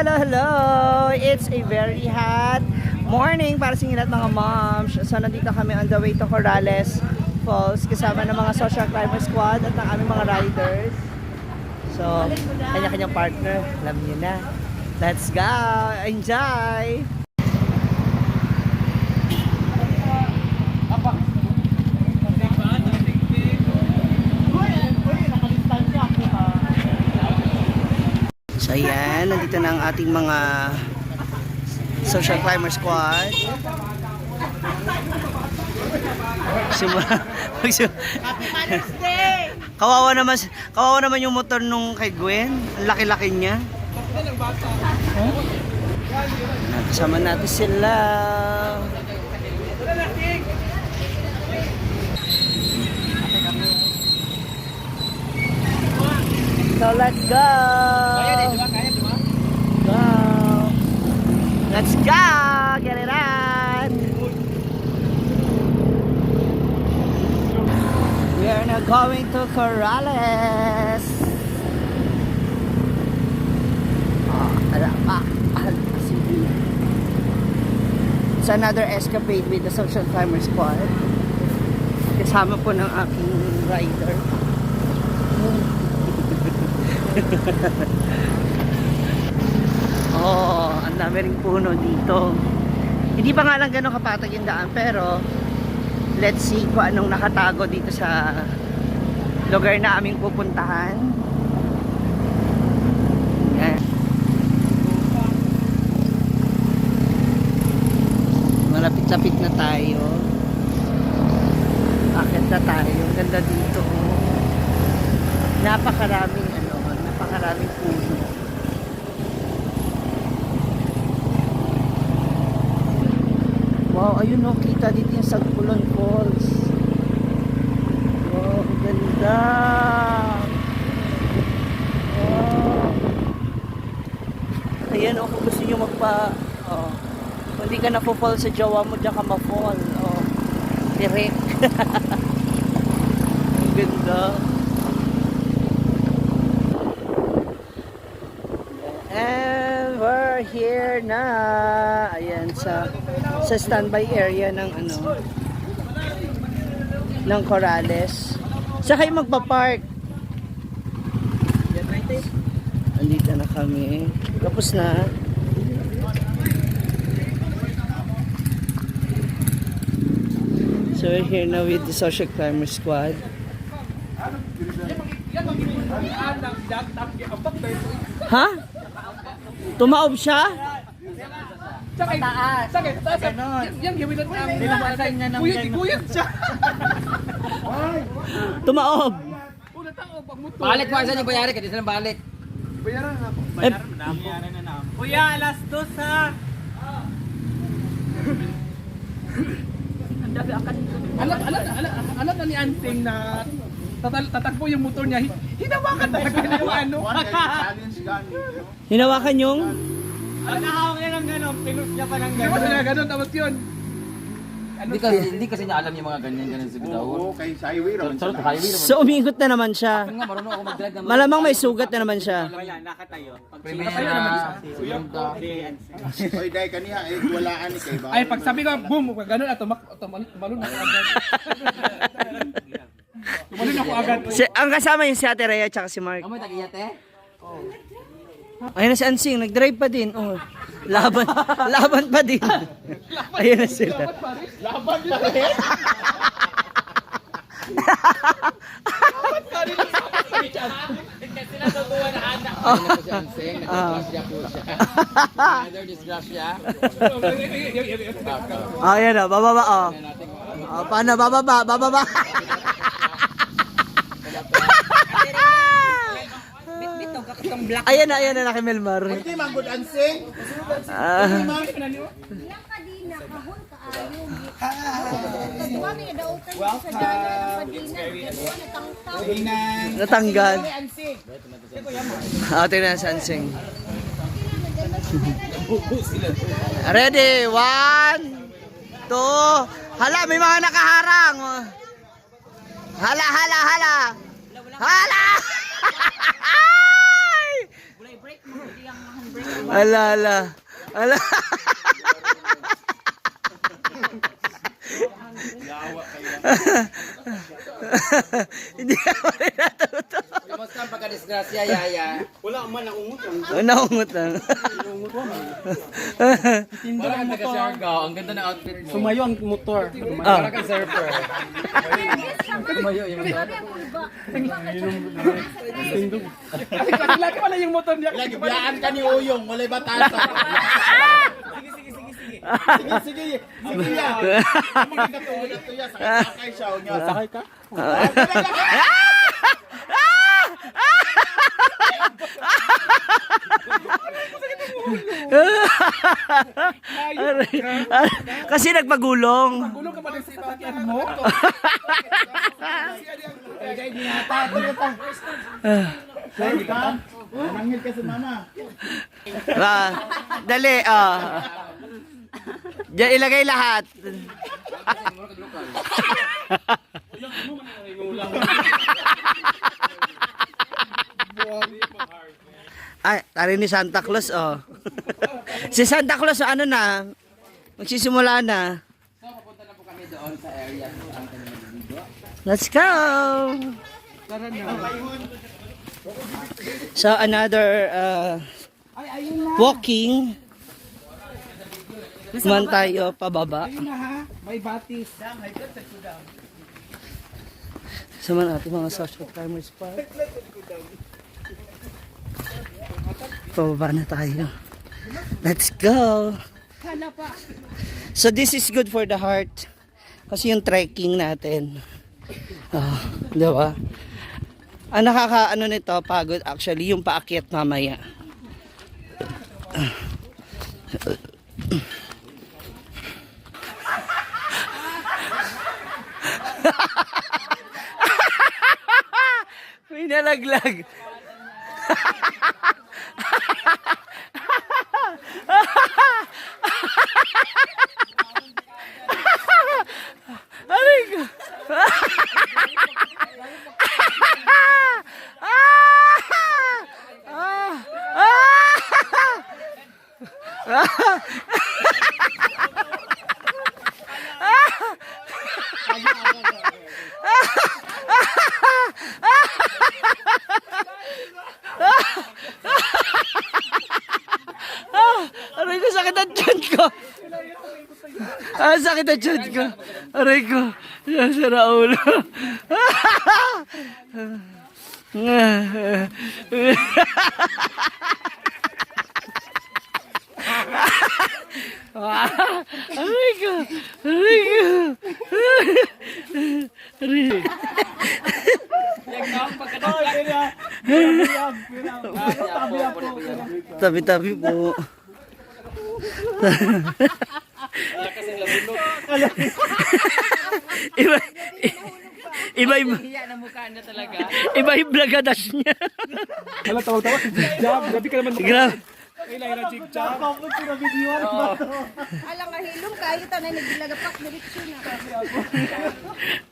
Hello! It's a very hot morning para sa lahat mga moms. So nandito kami on the way to Corrales Falls kasama ng mga social climber squad at ang aming mga riders. So, kanya-kanyang partner. Alam niyo na. Let's go! Enjoy! So ayan, nandito na ang ating mga social climber squad. Happy Mother's Day! Kawawa naman yung motor nung kay Gwen. Ang laki-laki niya. Kasama natin sila. So let's go! Go! Let's go! Get it on! We are now going to Corrales. It's another escapade with the social climber squad. Kasama po ng aking rider. Oh, ang dami ring puno dito. Hindi pa nga lang gano'ng kapatag yung daan, pero let's see kung anong nakatago dito sa lugar na aming pupuntahan. Yan. Malapit-lapit na tayo. Akit na tayo. Ganda dito. Napakaraming puno. Wow, ayun o, kita dito yung Sagpulon Falls. Wow, ganda. Wow. Ayan o, kung gusto nyo kung hindi ka na-fall sa jowa mo, diyan ka ma-fall. Direct. Ang ganda. And we're here na. Ayan sa standby area ng ng Corrales. Saan kayo magpa-park? Andito na kami. Tapos na. So we're here now with the social climber squad. Ha? Tumaob siya? Taas! Ganon! Yung gawin natin ang nilakasan niya ng guyot siya! Tumaob! Balik mo, saan yung bayari? Kasi saan balik? Bayaran na ako. Bayaran na na. Kuya, alas 2 ha! Alam na ni Ansing na tatakbo yung motor niya. Hinawakan talaga yung ano. Hinawakan yung? Nakahawak niya ng gano'n, pinus niya pa ng Di ba sila ganun? Tapos yun. Hindi kasi niya alam yung mga ganyan sa bidawon. Oo, kay sa highway naman. Sarap sa highway naman. So umiikot na naman siya. Nga marunong ako mag-drive naman. Malamang may sugat na naman siya. Wala, nakatayo. Primera, segunda. Oy, dahil kaniya, walaan ni kay ba? Ay, pag sabi ko, boom, gano'n at tumalun ako agad. Tumalun ako agad. Ang kasama yung si Ate Rhea at si Mark. Amoy tag-iyate? Ayun na si Ansing, nag-drive pa din. Oh, laban pa din. Ayun na sila. Laban pa rin? Ano po si Anseng? Nag-disgrasya po siya. Another disgrasya. Ayun na, bababa oh. Paano, bababa. Ayan na kay Melmar. Hindi, manggod Ansing. Natanggal. Tingnan sa Ansing. Ready? 1, 2. Hala, may mga nakaharang. Hala. Hala! Ala, ala. Ala. Hindi ako rin natuto. Kamusta ang pagka-disgrasya, Yaya? Naungot lang. Parang taga-Siargao. Ang ganda ng outfit mo. Sumayo ang motor. Ah. Parang ka-surfer. Tumayo yung motor. Lagi pala yung motor niya. Lagi, biyaan ka ni Uyong. Walay batasan. Sige. Sakay siya. Sakay ka? Kasi nagpagulong. Gulong ka pa rin sa sasakyan mo? Nangil ka sa mama. Dali, Diyan ilagay lahat. Ay, tari ni Santa Claus, Si Santa Claus, ano na? Magsisimula na. So, papunta na po kami doon sa area kung saan kami naliligo. Let's go! So, another walking. Man tayo pababa. Ayun na ha. May batis. Sa man ating mga social climbers park. Pababa na tayo. Let's go! So this is good for the heart. Kasi yung trekking natin. Di ba? Ang nakakaano nito, pagod actually, yung paakyat mamaya. May nalaglag. Aray ko. Aray ko, sakit ang tiyan ko. Sakit ang tiyan ko. Aray ko. Sira ulo. Aray ko. Aray ko. Aray. Tabi-tabi po. iba, iba yung iba yung blagadas niya. Wala tawag-tawag. Jab. Grabe ka naman. Grabe. Kailangan na jig-jab. Alang kahilom kayo tanay naglagapak diretso na.